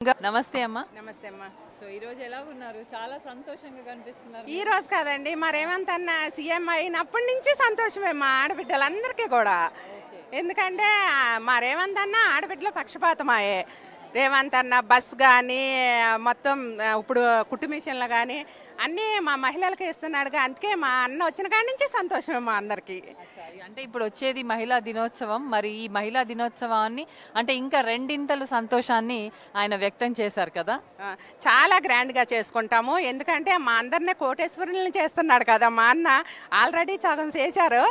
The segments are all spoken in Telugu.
నమస్తే అమ్మా. నమస్తే అమ్మా. సో ఈ రోజు ఎలా ఉన్నారు? చాలా సంతోషంగా కనిపిస్తున్నారు. ఈ రోజు కాదండి, మా రేవంత్ అన్న సీఎం అయినప్పటి నుంచి సంతోషమే మా ఆడబిడ్డలందరికీ కూడా. ఎందుకంటే మా రేవంత్ అన్న ఆడబిడ్డల పక్షపాతమాయే. రేవంత్ అన్న బస్ కానీ మొత్తం ఇప్పుడు కుట్టు మిషన్లు కానీ అన్నీ మా మహిళలకు ఇస్తున్నాడుగా. అందుకే మా అన్న వచ్చిన కాడి నుంచి సంతోషమే మా అందరికీ. అంటే ఇప్పుడు వచ్చేది మహిళా దినోత్సవం. మరి ఈ మహిళా దినోత్సవాన్ని అంటే ఇంకా రెండింతలు సంతోషాన్ని ఆయన వ్యక్తం చేశారు కదా. చాలా గ్రాండ్గా చేసుకుంటాము. ఎందుకంటే మా అందరినీ కోటేశ్వరులను చేస్తున్నాడు కదా మా అన్న. ఆల్రెడీ సగం చేశారు,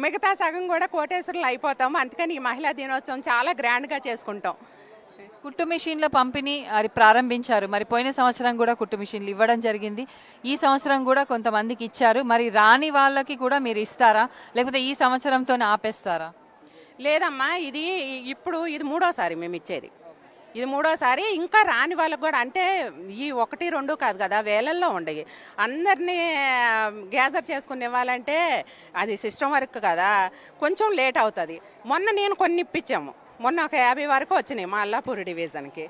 మిగతా సగం కూడా కోటేశ్వరులు అయిపోతాము. అందుకని ఈ మహిళా దినోత్సవం చాలా గ్రాండ్గా చేసుకుంటాం. కుట్టు మిషన్ల పంపిణీ అది ప్రారంభించారు. మరి పోయిన సంవత్సరం కూడా కుట్టు మిషన్లు ఇవ్వడం జరిగింది. ఈ సంవత్సరం కూడా కొంతమందికి ఇచ్చారు. మరి రాని వాళ్ళకి కూడా మీరు ఇస్తారా, లేకపోతే ఈ సంవత్సరంతోనే ఆపేస్తారా? లేదమ్మా, ఇది మూడోసారి మేము ఇచ్చేది. ఇది మూడోసారి. ఇంకా రాని వాళ్ళకు కూడా, అంటే ఈ 1-2 కాదు కదా, వేలల్లో ఉండయి. అందరినీ గ్యాదర్ చేసుకుని ఇవ్వాలంటే అది సిస్టమ్ వర్క్ కదా, కొంచెం లేట్ అవుతుంది. మొన్న నేను కొన్ని ఇప్పించాము. మొన్న ఒక 50 వరకు వచ్చినాయి మా అల్లాపూర్ డివిజన్కి.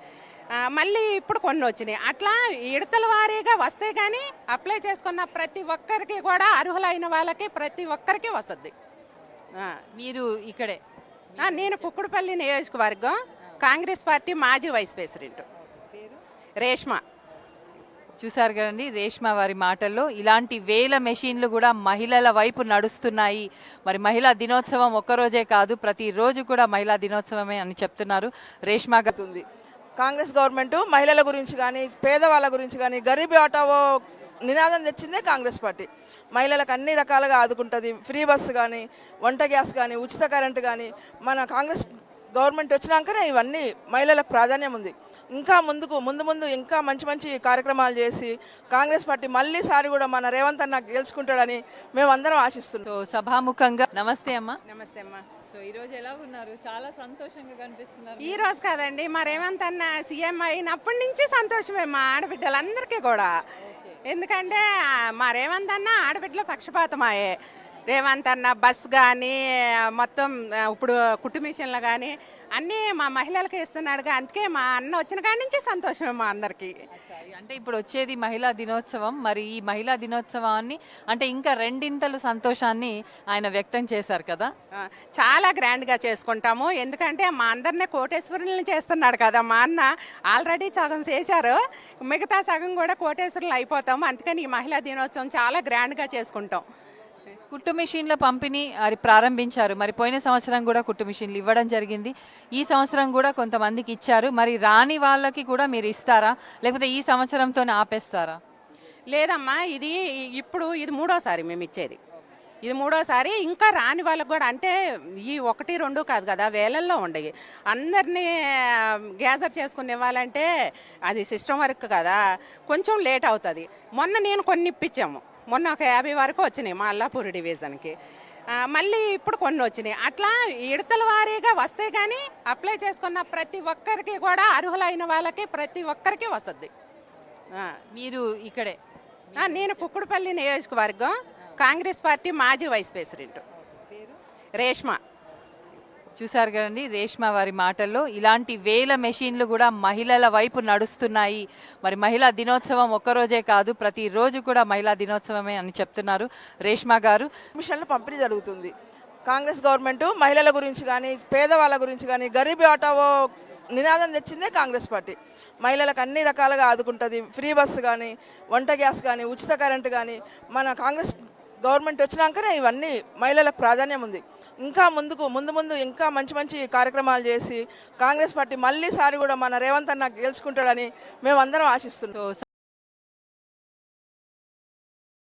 మళ్ళీ ఇప్పుడు కొన్ని వచ్చినాయి. అట్లా విడతల వారీగా వస్తే కానీ అప్లై చేసుకున్న ప్రతి ఒక్కరికి కూడా, అర్హులైన వాళ్ళకి ప్రతి ఒక్కరికి వస్తుంది. మీరు ఇక్కడే? నేను కుక్కుడుపల్లి నియోజకవర్గం కాంగ్రెస్ పార్టీ మాజీ వైస్ ప్రెసిడెంట్ రేష్మా. చూశారు కదండి రేష్మా వారి మాటల్లో. ఇలాంటి వేల మెషిన్లు కూడా మహిళల వైపు నడుస్తున్నాయి. మరి మహిళా దినోత్సవం ఒక్కరోజే కాదు, ప్రతిరోజు కూడా మహిళా దినోత్సవమే అని చెప్తున్నారు రేష్మా గారు. కాంగ్రెస్ గవర్నమెంట్ మహిళల గురించి కానీ పేదవాళ్ళ గురించి కానీ గరీబ్ ఆటో నినాదం తెచ్చిందే కాంగ్రెస్ పార్టీ. మహిళలకు అన్ని రకాలుగా ఆదుకుంటుంది. ఫ్రీ బస్సు కానీ, వంట గ్యాస్ కానీ, ఉచిత కరెంటు కానీ మన కాంగ్రెస్ గవర్నమెంట్ వచ్చినాకనే ఇవన్నీ మహిళలకు ప్రాధాన్యం ఉంది. ఇంకా ముందు ఇంకా మంచి మంచి కార్యక్రమాలు చేసి కాంగ్రెస్ పార్టీ మళ్ళీసారి కూడా మన రేవంత్ అన్న గెలుచుకుంటాడని మేమందరం ఆశిస్తున్నాం. సో సభాముఖంగా నమస్తే అమ్మా. నమస్తే అమ్మా. సో ఈ రోజు ఎలా ఉన్నారు? చాలా సంతోషంగా కనిపిస్తున్నారు. ఈ రోజు కాదండి, మా రేవంత్ అన్న సీఎం అయినప్పటి నుంచి సంతోషమే మా ఆడబిడ్డలందరికీ కూడా. ఎందుకంటే మా రేవంత్ అన్న ఆడబిడ్డల పక్షపాతమాయే. రేవంత్ అన్న బస్ కానీ మొత్తం ఇప్పుడు కుట్టు మిషన్లు కానీ అన్నీ మా మహిళలకు ఇస్తున్నాడుగా. అందుకే మా అన్న వచ్చిన కాడి నుంచి సంతోషమే మా అందరికీ. అంటే ఇప్పుడు వచ్చేది మహిళా దినోత్సవం. మరి ఈ మహిళా దినోత్సవాన్ని అంటే ఇంకా రెండింతలు సంతోషాన్ని ఆయన వ్యక్తం చేశారు కదా. చాలా గ్రాండ్గా చేసుకుంటాము. ఎందుకంటే మా అందరినీ కోటేశ్వరులను చేస్తున్నాడు కదా మా అన్న. ఆల్రెడీ సగం చేశారు, మిగతా సగం కూడా కోటేశ్వరులు అయిపోతాము. అందుకని ఈ మహిళా దినోత్సవం చాలా గ్రాండ్గా చేసుకుంటాం. కుట్టు మిషన్ల పంపిణీ అది ప్రారంభించారు. మరి పోయిన సంవత్సరం కూడా కుట్టు మిషన్లు ఇవ్వడం జరిగింది. ఈ సంవత్సరం కూడా కొంతమందికి ఇచ్చారు. మరి రాని వాళ్ళకి కూడా మీరు ఇస్తారా, లేకపోతే ఈ సంవత్సరంతోనే ఆపేస్తారా? లేదమ్మా, ఇది మూడోసారి మేము ఇచ్చేది. ఇది మూడోసారి. ఇంకా రాని వాళ్ళకు కూడా, అంటే ఈ 1-2 కాదు కదా, వేలల్లో ఉండయి. అందరినీ గ్యాదర్ చేసుకుని ఇవ్వాలంటే అది సిస్టమ్ వర్క్ కదా, కొంచెం లేట్ అవుతుంది. మొన్న నేను కొన్ని ఇప్పించాము. మొన్న ఒక 50 వరకు వచ్చినాయి మా అల్లాపూర్ డివిజన్కి. మళ్ళీ ఇప్పుడు కొన్ని వచ్చినాయి. అట్లా విడతల వారీగా వస్తే కానీ అప్లై చేసుకున్న ప్రతి ఒక్కరికి కూడా, అర్హులైన వాళ్ళకి ప్రతి ఒక్కరికి వస్తుంది. మీరు ఇక్కడే? నేను కుక్కుడుపల్లి నియోజకవర్గం కాంగ్రెస్ పార్టీ మాజీ వైస్ ప్రెసిడెంట్ రేష్మా. చూశారు కదండి రేష్మా వారి మాటల్లో. ఇలాంటి వేల మెషిన్లు కూడా మహిళల వైపు నడుస్తున్నాయి. మరి మహిళా దినోత్సవం ఒక్కరోజే కాదు, ప్రతిరోజు కూడా మహిళా దినోత్సవమే అని చెప్తున్నారు రేష్మా గారు. మిషన్ల పంపిణీ జరుగుతుంది. కాంగ్రెస్ గవర్నమెంట్ మహిళల గురించి కానీ పేదవాళ్ళ గురించి కానీ గరీబ్ ఆటో నినాదం తెచ్చిందే కాంగ్రెస్ పార్టీ. మహిళలకు అన్ని రకాలుగా ఆదుకుంటుంది. ఫ్రీ బస్సు కానీ, వంట గ్యాస్ కానీ, ఉచిత కరెంటు కానీ మన కాంగ్రెస్ గవర్నమెంట్ వచ్చినాకనే ఇవన్నీ మహిళలకు ప్రాధాన్యం ఉంది. ఇంకా ముందు ఇంకా మంచి మంచి కార్యక్రమాలు చేసి కాంగ్రెస్ పార్టీ మళ్ళీసారి కూడా మన రేవంత్ అన్న గెలుచుకుంటాడని మేమందరం ఆశిస్తున్నాం.